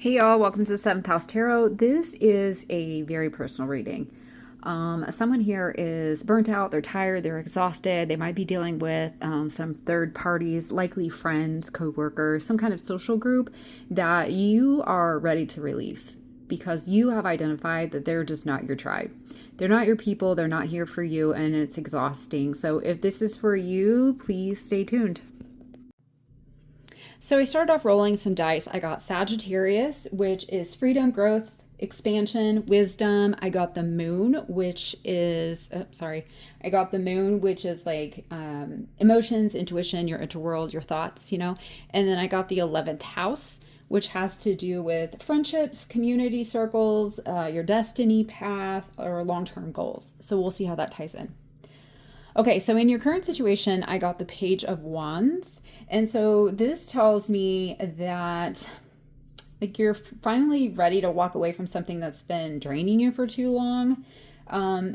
Hey y'all, welcome to the Seventh House Tarot. This is a very personal reading. Someone here is burnt out, they're tired, they're exhausted, they might be dealing with some third parties, likely friends, coworkers, some kind of social group that you are ready to release because you have identified that they're just not your tribe. They're not your people, they're not here for you, and it's exhausting. So if this is for you, please stay tuned. So I started off rolling some dice. I got Sagittarius, which is freedom, growth, expansion, wisdom. I got the moon, which is, I got the moon, which is like emotions, intuition, your interworld, your thoughts, And then I got the 11th house, which has to do with friendships, community circles, your destiny path, or long-term goals. So we'll see how that ties in. Okay, so in your current situation, I got the Page of Wands. And so this tells me that you're finally ready to walk away from something that's been draining you for too long.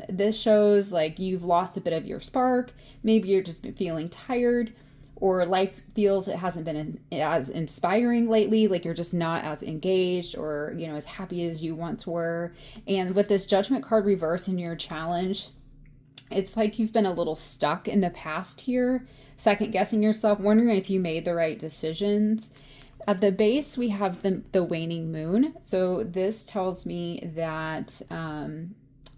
This shows like you've lost a bit of your spark. Maybe you're just feeling tired, or life feels it hasn't been as inspiring lately. Like you're just not as engaged or, as happy as you once were. And with this Judgment card reverse in your challenge, it's like you've been a little stuck in the past here, second guessing yourself, wondering if you made the right decisions. At the base, we have the waning moon. So this tells me that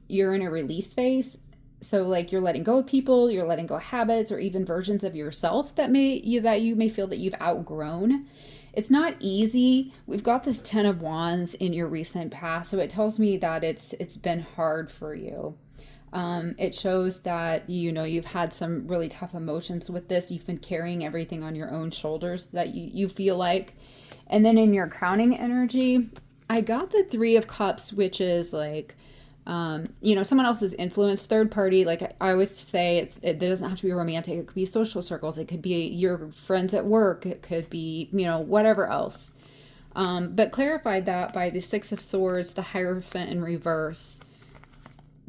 you're in a release phase. So like you're letting go of people, you're letting go of habits, or even versions of yourself that you may feel that you've outgrown. It's not easy. We've got this 10 of Wands in your recent past, so it tells me that it's been hard for you. It shows that, you've had some really tough emotions with this. You've been carrying everything on your own shoulders that you feel like. And then in your crowning energy, I got the 3 of Cups, which is like, someone else's influence, third party. Like I always say, it doesn't have to be romantic. It could be social circles. It could be your friends at work. It could be, whatever else. But clarified that by the 6 of Swords, the Hierophant in reverse,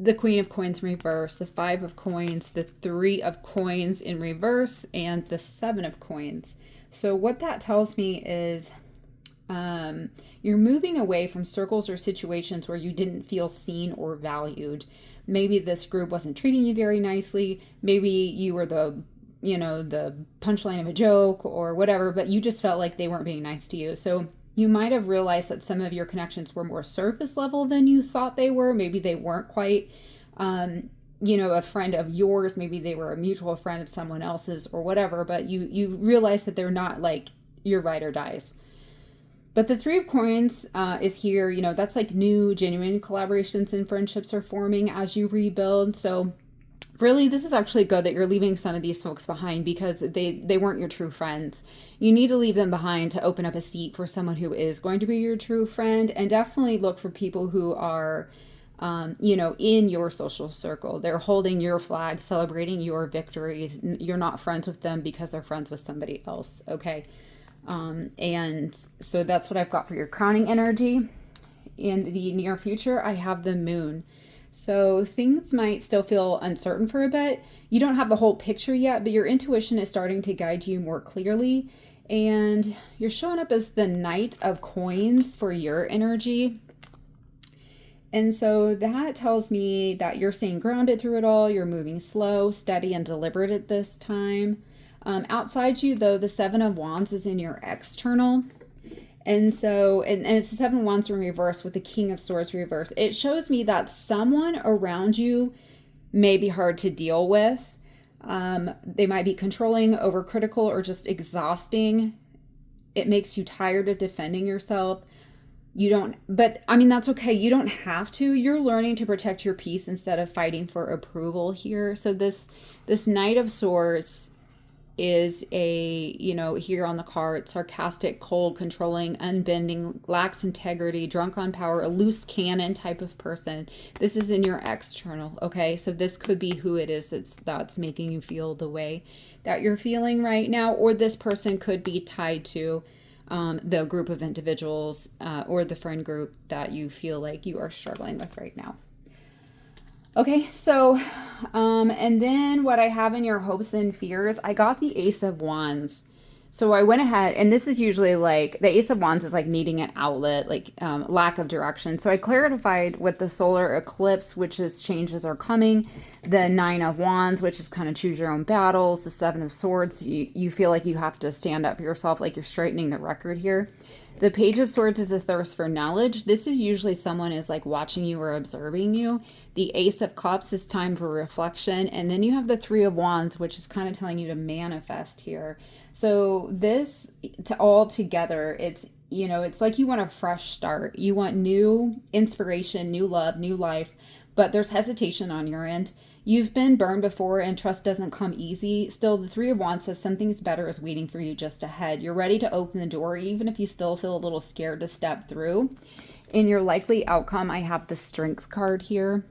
the Queen of Coins in reverse, the 5 of Coins, the 3 of Coins in reverse, and the 7 of Coins. So what that tells me is you're moving away from circles or situations where you didn't feel seen or valued. Maybe this group wasn't treating you very nicely. Maybe you were the punchline of a joke or whatever, but you just felt like they weren't being nice to you. So you might have realized that some of your connections were more surface level than you thought they were. Maybe they weren't quite, a friend of yours. Maybe they were a mutual friend of someone else's or whatever, but you realize that they're not like your ride or dies. But the 3 of Coins is here. That's like new, genuine collaborations and friendships are forming as you rebuild. So really, this is actually good that you're leaving some of these folks behind because they weren't your true friends. You need to leave them behind to open up a seat for someone who is going to be your true friend, and definitely look for people who are, in your social circle. They're holding your flag, celebrating your victories. You're not friends with them because they're friends with somebody else, okay? And so that's what I've got for your crowning energy. In the near future, I have the moon. So things might still feel uncertain for a bit. You don't have the whole picture yet, but your intuition is starting to guide you more clearly. And you're showing up as the Knight of Coins for your energy. And so that tells me that you're staying grounded through it all. You're moving slow, steady, and deliberate at this time. Outside you, though, the 7 of Wands is in your external. And so, and it's the 7 of Wands in reverse with the King of Swords reverse. It shows me that someone around you may be hard to deal with. They might be controlling, overcritical, or just exhausting. It makes you tired of defending yourself. But I mean, that's okay. You don't have to. You're learning to protect your peace instead of fighting for approval here. So this Knight of Swords is here on the card, sarcastic, cold, controlling, unbending, lacks integrity, drunk on power, a loose cannon type of person. This is in your external, okay? So this could be who it is that's making you feel the way that you're feeling right now, or this person could be tied to the group of individuals or the friend group that you feel like you are struggling with right now. Okay, so, and then what I have in your hopes and fears, I got the Ace of Wands. So I went ahead, and this is usually like the Ace of Wands is like needing an outlet, like lack of direction. So I clarified with the solar eclipse, which is changes are coming, the Nine of Wands, which is kind of choose your own battles, the Seven of Swords. You feel like you have to stand up for yourself, like you're straightening the record here. The Page of Swords is a thirst for knowledge. This is usually someone is like watching you or observing you. The Ace of Cups is time for reflection. And then you have the Three of Wands, which is kind of telling you to manifest here. So this to all together, it's like you want a fresh start. You want new inspiration, new love, new life, but there's hesitation on your end. You've been burned before and trust doesn't come easy. Still, the Three of Wands says something's better is waiting for you just ahead. You're ready to open the door, even if you still feel a little scared to step through. In your likely outcome, I have the Strength card here.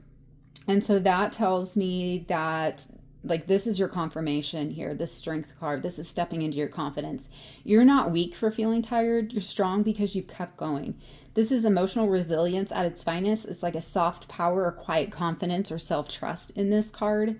And so that tells me that like this is your confirmation here, this Strength card. This is stepping into your confidence. You're not weak for feeling tired. You're strong because you've kept going. This is emotional resilience at its finest. It's like a soft power or quiet confidence or self-trust in this card.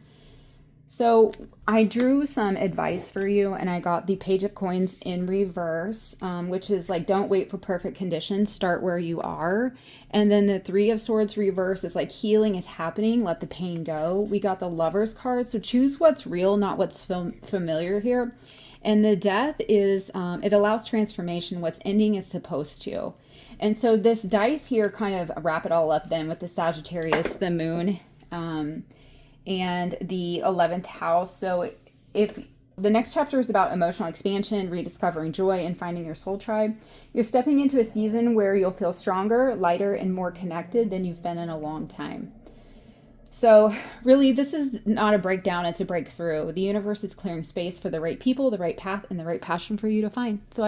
So I drew some advice for you, and I got the Page of Coins in reverse, which is like, don't wait for perfect conditions, start where you are. And then the Three of Swords reverse is like, healing is happening, let the pain go. We got the Lovers card, so choose what's real, not what's familiar here. And the Death is, it allows transformation, what's ending is supposed to. And so this dice here kind of wrap it all up then with the Sagittarius, the Moon, and the 11th house. So if the next chapter is about emotional expansion, rediscovering joy, and finding your soul tribe, you're stepping into a season where you'll feel stronger, lighter, and more connected than you've been in a long time. So really, this is not a breakdown, it's a breakthrough. The universe is clearing space for the right people, the right path, and the right passion for you to find. So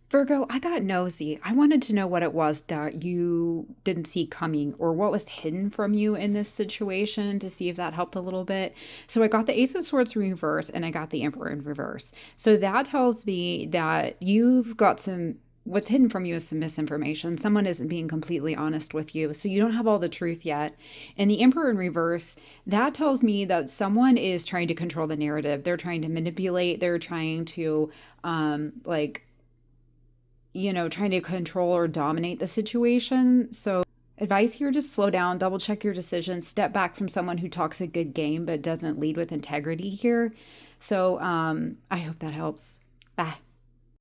Virgo, I got nosy. I wanted to know what it was that you didn't see coming or what was hidden from you in this situation to see if that helped a little bit. So I got the Ace of Swords in reverse and I got the Emperor in reverse. So that tells me that you've got what's hidden from you is some misinformation. Someone isn't being completely honest with you. So you don't have all the truth yet. And the Emperor in reverse, that tells me that someone is trying to control the narrative. They're trying to manipulate. They're trying to, trying to control or dominate the situation. So advice here, just slow down, double check your decisions, step back from someone who talks a good game but doesn't lead with integrity here. So I hope that helps. Bye.